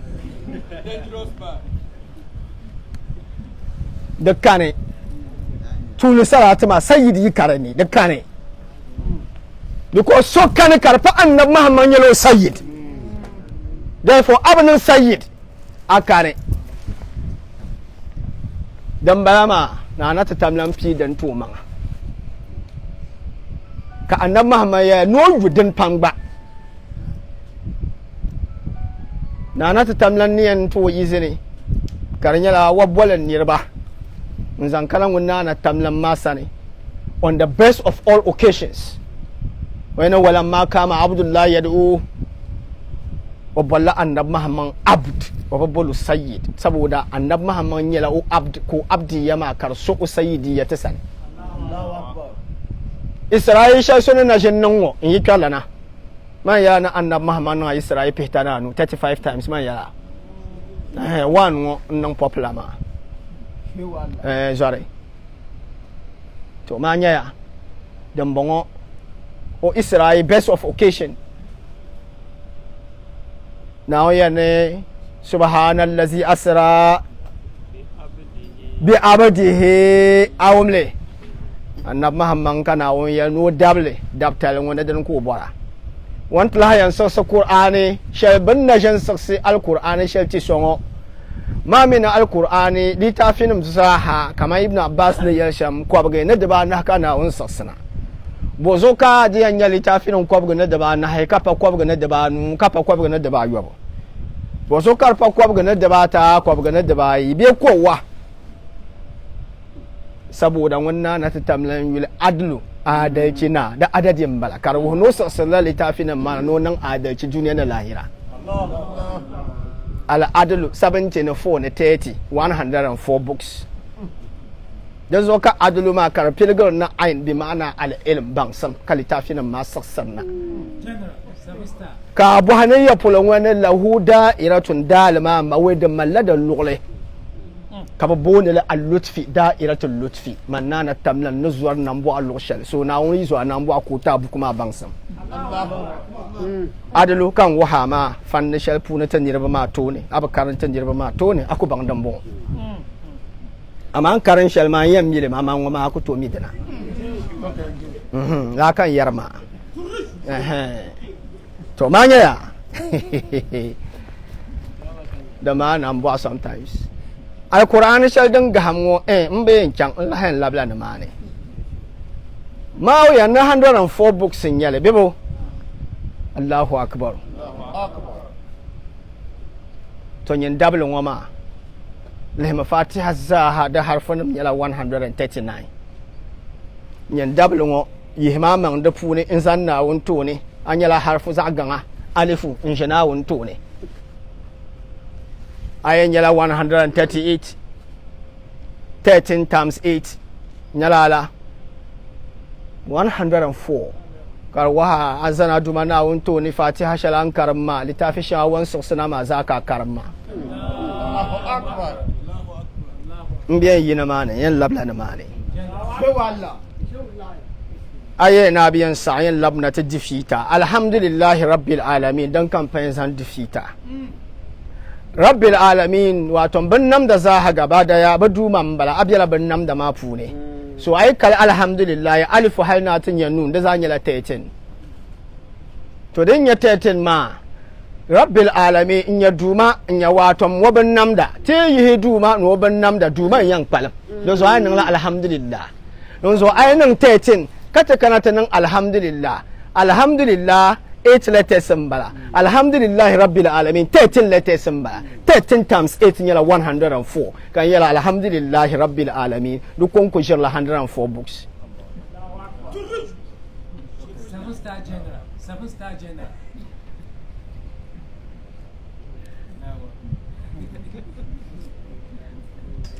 da kane tulu salatu ma sayyidi karani da kane because so kane karfa annab muhammad yalo sayyid therefore abun sayyid akare dan bayama na nata tamlan fi dan to man ka annab muhammad ya no yudin pangba na nata tamlan niyan to yizini karanya la wabwalan nirba nzan kalan wonna na tamlan masane on the best of all occasions when wala ma kama abdullah yad'u waballa annab muhammad abd wabballu sayyid saboda annab muhammad yala o abd ko abdi yama karso o sayyidi ya tasani Allahu akbar isra'il sha sunan na jinnan wo in yi kallana man ya na annab muhammad na isra'il pihtana no 35 times man ya one non popular ma sorry to manya ya dambongo o Israel best of occasion now ya ne subhanallazi asra bi abadihi awmle annab mahamman kana won ya no dable dabtal wona den ko bora want la yan so qur'ani shal banna jan saksi alqur'ani shal ti songo ma min alqur'ani litafin mzaha kama ibn abbas ne yasham ko baga ne da ba na kana won saksana bozo ka di yan litafin ko baga ne da ba na hay kafa ko baga ne da ba nu kafa ko baga ne da ba yobo bozo karfa ko baga ne da ba ta ko baga ne da ba yi be kowa saboda wannan na tatamlan yul adlu adalci na da adadin bala karwo no sallallahu litafin ma no nan adalci duniya na lahira al adlu 74 na 30 104 books da zo ka adlu ma kar pilgar na ain bi ma'ana al ilm ban sam kalitafin ma saksanna ka abu hanayya fulan wani lahuda iratun dalma mawaidan mallada lugle kaba bone la al-lutfi da'iratul lutfi manana tamlan nuzwar nambo al-lushal so na woni zo nambo akuta bu kuma bansam adalu kan wahama fanne shal puna tan yirba ma to ne aba karantan yirba ma to ne aku bang dambo amma an karan shal ma yam yile ma man ma aku to mi dana la kan yarma to manya ya da ma nambo sometimes alquran shal dan gahamwo mbe nchang lahan labla na mane mawo ya na 104 books nyale bebo Allahu akbar to nyen double ngoma le fatiha za da harfan nyala 139 nyen double ngo yihma man da pune insan na wonto ne anyala harfu za ganga alifu injana wonto ne ayen yala 138 13 times 8 nyala 104 karwa azana dumana wonto ni fatiha shalan karamma litafi shawan suksuna ma zaka karamma Allahu akbar mbiyan yina mane yan labla na mane aye na biyan sa'yan labna ta difita alhamdulillahi rabbil alamin dan kamfanin san difita rabbil alamin wato bin nam da za ha gaba da ya badu man bala abyala bin nam da mafu ne so ai kal alhamdulillah alifu halna tun ya nun da zanya la tayin to din ya tayin ma rabbil alamin in ya duma in ya wato wabin nam da te yi duma no bin nam da duma yan palam do so ai nan alhamdulillah don so ai nan tayin kata kana ta nan alhamdulillah 8 letters sambala alhamdulillah rabbil alamin 13 letters sambala 13 times 8 yala 104 kan yala alhamdulillah rabbil alamin dukon ko shirla 104 books 7-star general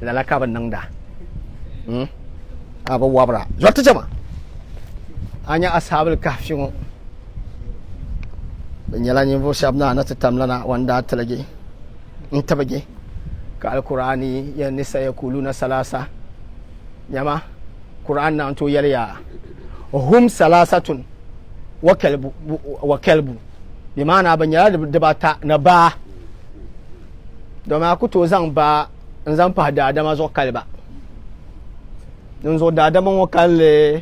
la ka ban nan da aba wabra zotta jama anya ashabul kahfi nyala nyimbo shabna na tatamlana wanda talage intabage ka alqur'ani ya nisa yakuluna salasa nyama qur'an na to yarya hum salasatun wa kalbu bi mana ban yala da bata na ba do ma ku to zan ba zan fa da adama zo kalba dun zo da adama wo kalle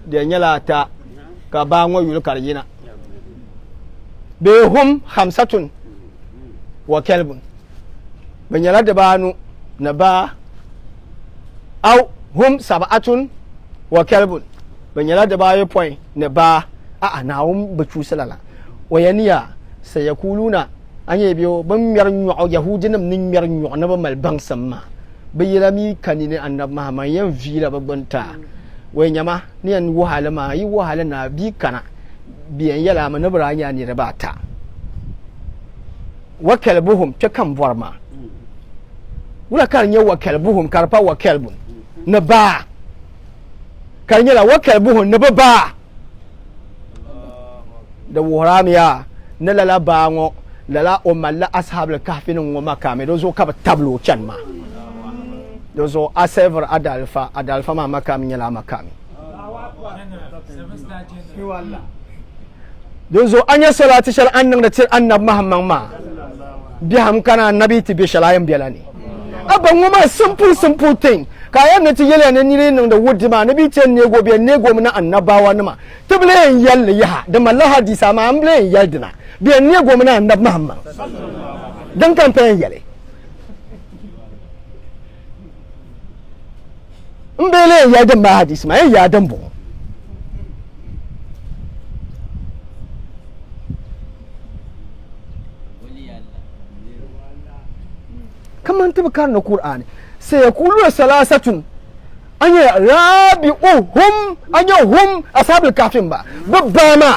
da nyala ta ka ba ngo yul karjina behum hamsatun wa kalbun banyala da banu na ba au hum sab'atun wa kalbun banyala da bayo point na ba na hum bacu salala wayaniya sayakuluna anye biyo ban mer nyu yahudinam nin mer nyu na ba mal bang samma bayirami kanini annab mahaman yan vila babanta wayanyama ni an wahala ma yi wahala na bi kana biyan yala ma na buranya ni rabata wa kalbuhum ta kan borma wala kan yawa kalbuhum karfa wa kalbun na ba kan yala wa kalbuhum na ba da woramiya na lala bango lala umalla ashabul kahfi nin wa makami dozo ka tablo can ma dozo asever adalfa ma makami nyala makami dozo anya salati shal annan da tir annab muhammad ma biham kana nabi ti bi shalayan belani aban ngoma simple thing kayan na ti yele ne ni nan da wudi ma nabi ce ne gobe ne gomi na annabawa nima tiblen yalla ya da mallah hadisa ma amble yaldina bi ne gomi na annab muhammad dan kan fa yale mbele ya da ma hadisi ma ya dan bo kaman tibkar na qur'ani سيقولون ثلاثة أن رابعهم أن هم أصحاب الكافرين ببما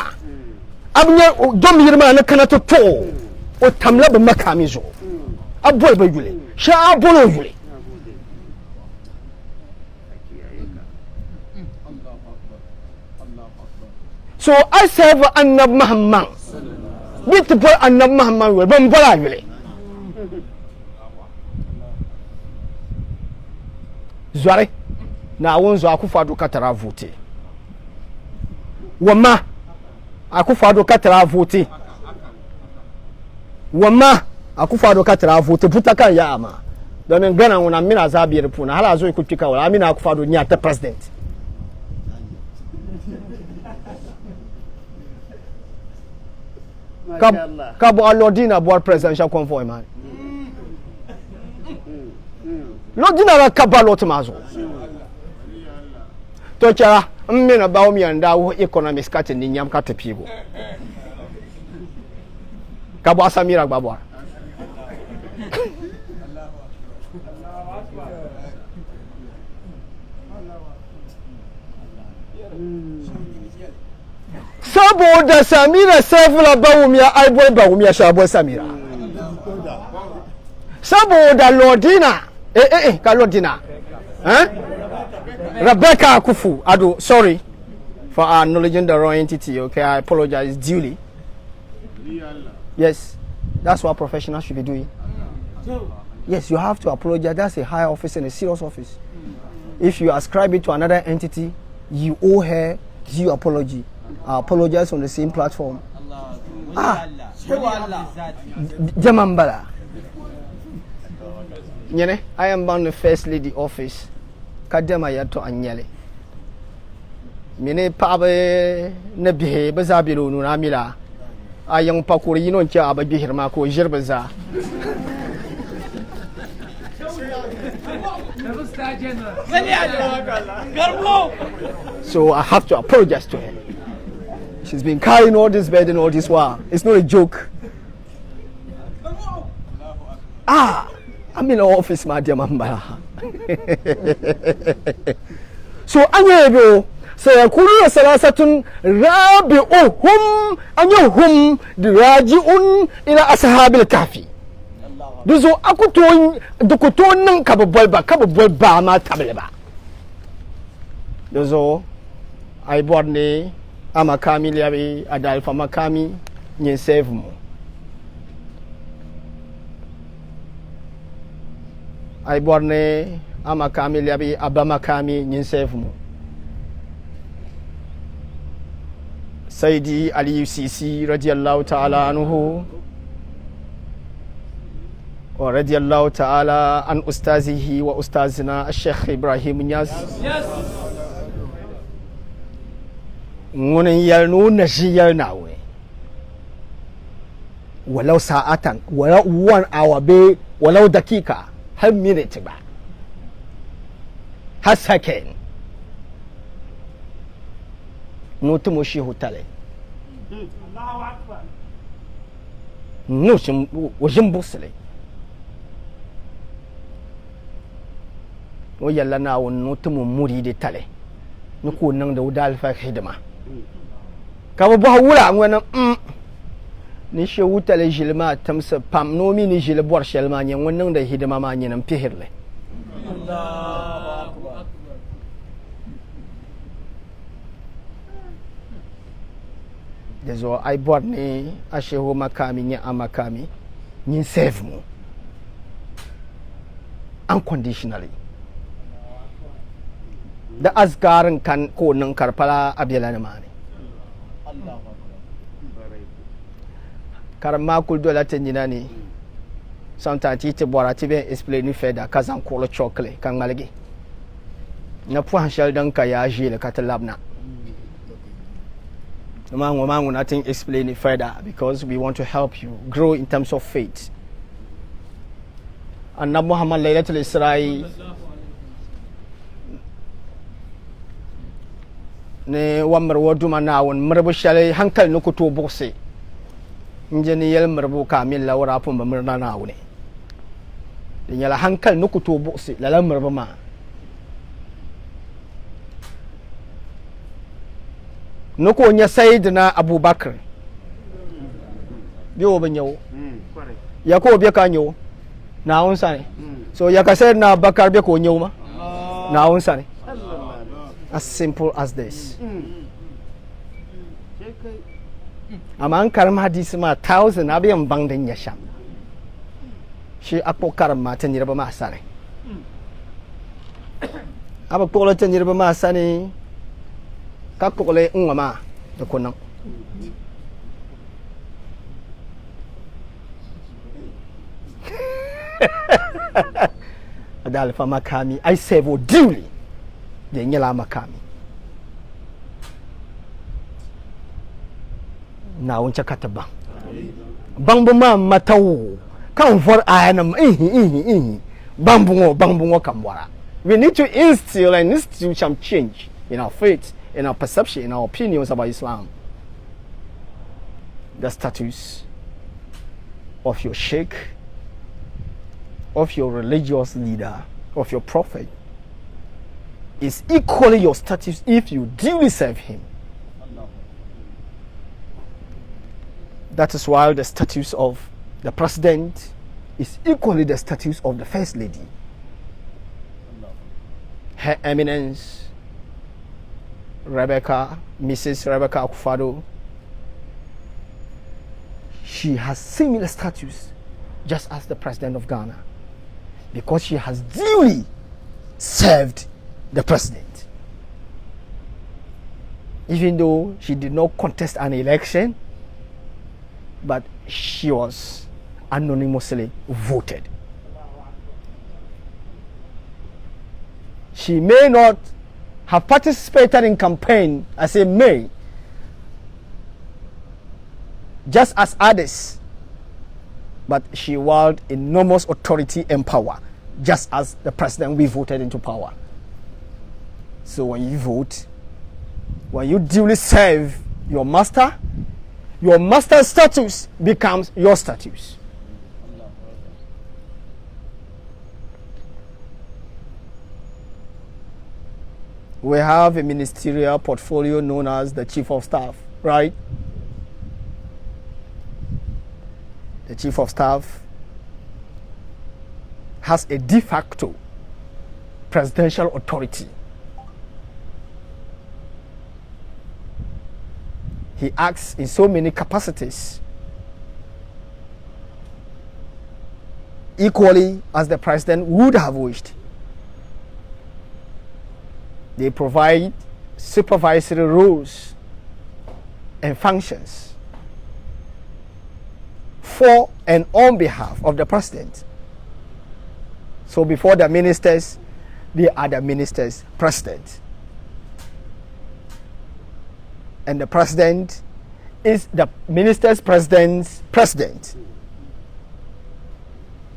أبني دم يرما نكنا تطو وتملا بمكاميزو أبوي بيجولي شا أبولو يجولي so I serve أنب محمد بيتبول أنب محمد بمبلا يجولي Zware na wonzo akufado katara vote wama akufado katara vote wama akufado katara vote putakan ya ama domin gana wona mina zabiyar puna hala zo ikutika wala amina akufado nya ta president kabo alodina board presidential convoy man lodina la kabalot mazo to cha mmena bawo mi anda wo economics kate ni nyam kate pigo kabo asamira gbabo saboda samira safula bawo mi aibo bawo mi shabo samira saboda lodina Kalodina. Rebecca Akufu. Sorry for acknowledging the wrong entity. Okay, I apologize duly. Yes, that's what professionals should be doing. Yes, you have to apologize. That's a high office and a serious office. If you ascribe it to another entity, you owe her due apology. I apologize on the same platform. Jamambala. Nyene, I am bound the first lady office. Kadema yato anyele. Mine pabe ne bihe bazabiro nuna mila. Ayang pakuri non cha ababihir ma ko jirbaza. So I have to apologize to her. She's been carrying all this burden all this while. It's not a joke. I'm in the office, my dear Mamba. So, Anyebo, say, Kuru Salasatun, Rabi'uhum, Anyuhum, the Raji'un, in a Asahabil Kafi. Duzo Akuton, the Koton, Kababa, ma Tableba. Duzo, I borne, Amakami, Liabi, Adalfa Makami, Yen save mo. I borne amakami liabi abamakami nyinsefmu Sayyidi Ali UCC radiyallahu ta'ala anhu wa radiyallahu ta'ala an ustazihi wa ustazina Sheikh Ibrahim Nyas. Yes. Ngunin yalnu nashiyar nawe walau sa'atan walau 1 hour be walau dakika har minute ba har second notu mo shi hotale Allahu akbar no shim wajin busle o yalla na won notu mo muri de tale ni ko nan da wudal fa hidima ka bo hawula ngwana ni she wutale jilma tamsa pam no mi ni jil bor shelma nyen wannan da hidima ma nyen pihirle Allahu akbar there's all I bought ne asheho makami nya amakami nyin save mo unconditionally da azkarin kan ko nan karfala abiyala ne mani karma kul dola tanjina ne sometimes ti bora ti be explain further kazan ko lo chocolate kan malgi na puan shal dan ka ya jile katalabna mangu nothing explain it further because we want to help you grow in terms of faith. And Muhammad Laylatul Isra'i ne wamr woduma nawon mrbu shale hankal nuku to bokse njeni yel mrbu kamil la wara pum mrna nawne yala hankal nuku to bokse la mrbu ma nuko nya sayyidina abubakar biyo banyo ya ko be ka nyo na on sane so ya ka sayyidina abubakar be ko nyo ma na on sane as simple as this aman karam hadisi ma 1000 abiyan bangdan ya sham shi akpo karam ma tan yirba ma sane aba ko la tan yirba ma sane kakole ngama da kunan adalfa makami I save duly da nyala makami na wunce kataba bangbu ma matawo kan for ayanam bambungo kamwara. We need to instill and institute some change in our faith, in our perception, in our opinions about Islam. The status of your sheikh, of your religious leader, of your prophet is equally your status if you duly serve him. That is why the status of the president is equally the status of the first lady. Her Eminence Mrs. Rebecca Akufado, she has similar status just as the president of Ghana, because she has duly served the president. Even though she did not contest an election, but she was anonymously voted. She may not have participated in campaign as a may, just as others, but she wield enormous authority and power, just as the president we voted into power. So when you vote, when you duly serve your master's status becomes your status. We have a ministerial portfolio known as the Chief of Staff, right? The Chief of Staff has a de facto presidential authority. He acts in so many capacities, equally as the president would have wished. They provide supervisory roles and functions for and on behalf of the president. So before the ministers, they are the ministers' president. And the president is the minister's president's president.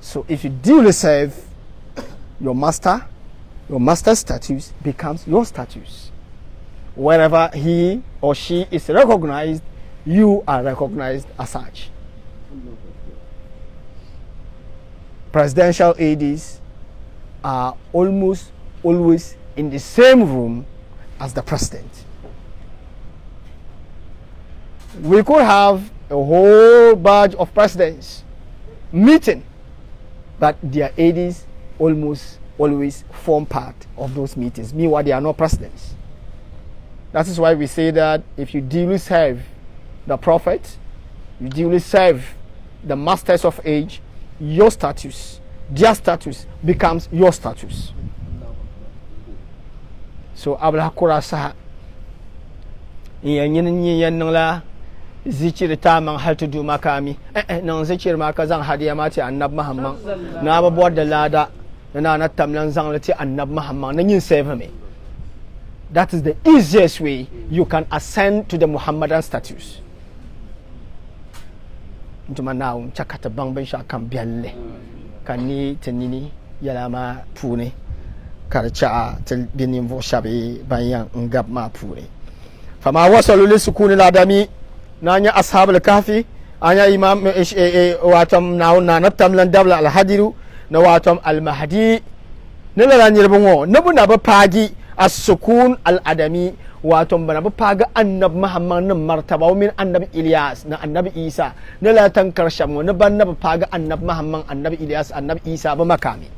So if you duly serve your master's status becomes your status. Wherever he or she is recognized, you are recognized as such. Presidential aides are almost always in the same room as the president. We could have a whole batch of presidents meeting, but their aides almost always form part of those meetings. Meanwhile, they are not presidents. That is why we say that if you duly serve the prophet, you duly serve the masters of age, your status, their status becomes your status. So abla kurasa yin la zikir ta man hal tu makami nan zikir ma ka zan hadiya ma ti annab muhammad na ba da lada na tamlan zan lati annab muhammad nan yin save me. That is the easiest way you can ascend to the Muhammadan status. Ntuma na chakata bang ben sha kan bialle kani tenini yala ma pune karcha tel binim vo shabe bayan ngab ma pune fama wasalu li sukuni ladami nanya ashabul kahfi anya imam watam na tamlan dabla al hadiru na watam al mahdi ne la nyirbongo ne bu na ba pagi as-sukun al-adami wato bana ba faga annab muhammad nan martaba min annabi ilyas na annabi isa ne la tan karshen ne ban na ba faga annab muhammad annabi ilyas annabi isa ba makami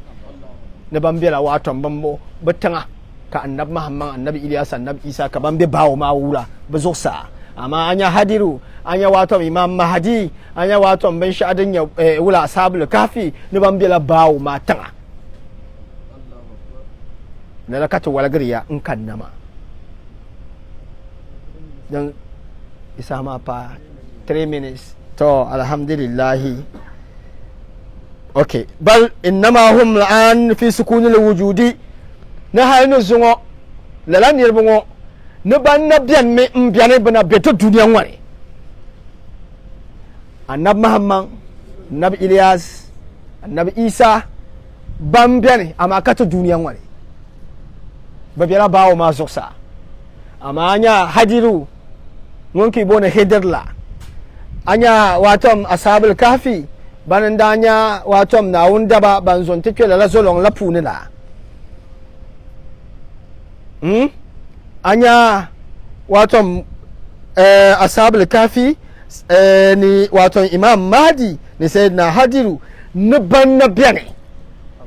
ne ban bela wato bambo batanga ka annab muhammad annabi ilyas annabi isa ka ban be bawo ma wura ba zo sa amma anya hadiru anya wato imam mahdi anya wato ban sha'adin ya wula ashabul kafi ne ban bela bawo ma tanga na lakata walagariya in kan nama don isa ma fa 3 minutes to alhamdulillahi okay bal innama hum al'an fi sukunil wujudi na hayno zungo lalan yerbungo ne ban na bian me mbiane bana beto duniya wani annab muhammad annab ilyas annab isa ban biane ama kata duniya wani babira bawo ma zoksa amma anya hadiru ngonki bona hedirla anya watom ashabul kahfi banan danya watom na wunda ba banzon take la zolon la punila anya watom ashabul kahfi ni watom imam mahdi ni sayyidina hadiru ne ban na biane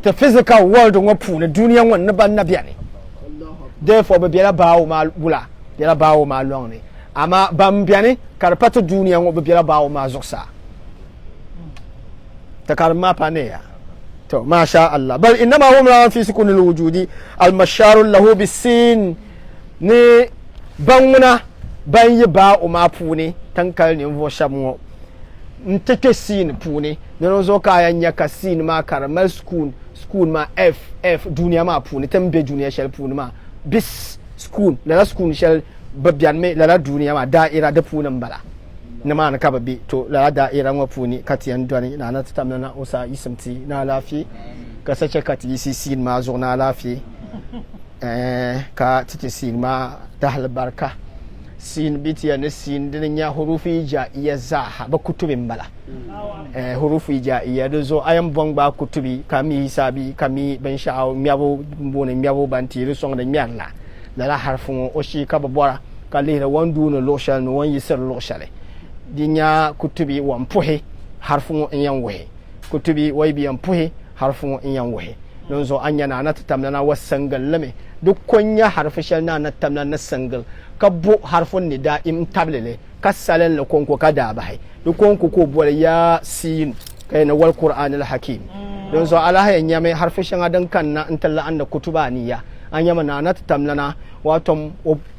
the physical world ngopuna duniya won ne ban na biane. Therefore biara bawo ma bula biara bawo ma longni ama bambiane karpato duniya ngo biara bawo ma zoksa takarma paneya to masha Allah bal inma hum la fi sukun al wujudi al mashar lahu bisin ni banguna ban yi bawo ma pune tankal ni vo shamwo ntete sin pune no zo kaya nyaka sin ma karmal school ma f duniya ma pune tambe duniya shel pune ma bis school la school shell babyan me la duniya ma da'ira da punan bala na ma na ka babbe to la da'ira ma puni katiyan dwani na tamna na usa isimti na lafi ka sace kati sin ma zo na lafi ka titi sin ma da barka sin bitiya ne sin din ya hurufi jaiya zaha ba kutubin bala hurufi jaiya da zo ayan bongba kutubi kami hisabi kami ban sha'aw miyabo bone miyabo bantiri song da miyalla la harfun o shi ka babora ka le wandu no loshal no wan yisir loshale dinya kutubi wan puhe harfun in yan wahe kutubi wai biyan puhe harfun in yan wahe don zo anya na tamna na wasangal lame duk konya harfishal na tamna na sangal kabbo harfun ni da im tablele kasalen la konko kada bai duk konko ko bole ya sin kai na wal qur'an al hakim don zo alaha yanya mai harfishin adan kan na intalla anda kutubaniya anya mana na tamlana wato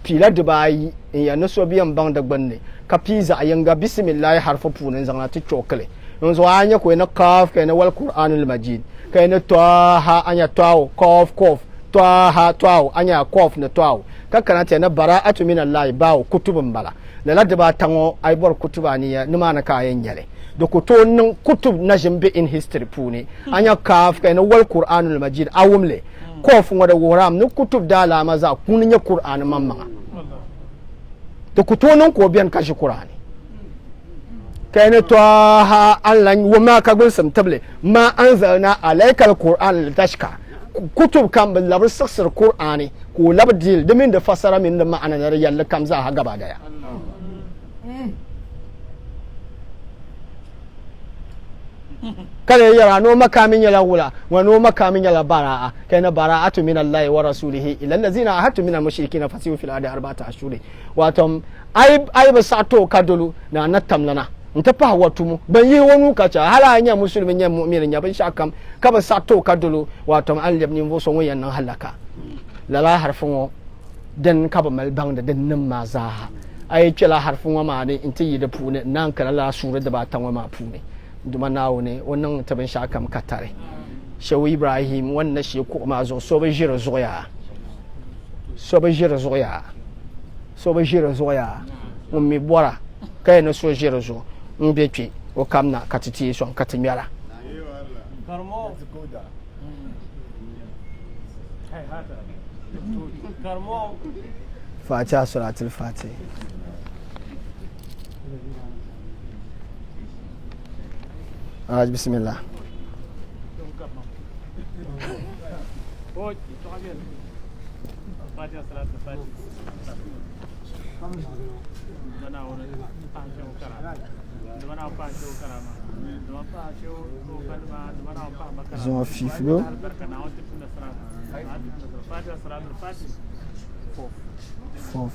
pila da bai ya naso biyan bang da gbanne ka piza ayanga bismillah harfu punan zanga ti chokle don zo anya ko na kaf kai na wal qur'an al majid kai na taha anya taw kof taha taw anya kof na taw kakana ta na bara'atu min Allah bawo kutubun bala la da ba tango ai bor kutubaniya nima na kayan yale da kutonin kutub na jimbe in history pune anya kaf kai na wal qur'anul majid awumle kof ngada woram ni kutub da la maza kunin ya qur'an mamma da kutonin ko biyan kashi qur'ani kai ne to ha Allah wa ma ka gun sam table ma anzalna alaykal qur'an litashka kutub kan bil labar sassar qur'ani ko labdil da min da fasara min da ma'ana na yalla kam za ha gaba daya kale yara no makamin yala wula wa no makamin yala bara'a kana bara'atu min Allah wa rasulihi ila allazina ahatu min al-mushrikeena fasihu fil ardi arba'ata ashhur wato ai ba sato kadulu na natamlana nta pa watumu ban yi wonu kacha hala anya musulmin nya mu'minin nya ban shakam ka ba sato kadulu wato an lebnin vo so wayan nan halaka lala harfun dan ka ba mal bang da dan nan ma zaha ai kila harfun wa ma ne inta yi da pune nan kala la sura da ba tan wa ma pune duma nawo ne wannan ta ban shakam katare shehu ibrahim wannan shi ko ma zo so ba jira zoya so ba jira zoya so ba jira zoya mun mi bora kai na so jira zo mbetwe o kamna katiti so katimiara karmo karmo fatiha salatul fatih bismillah fatiha salatul fatih zon fiflo fof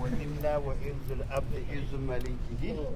ونمنا وإرز الأب إرز مليكه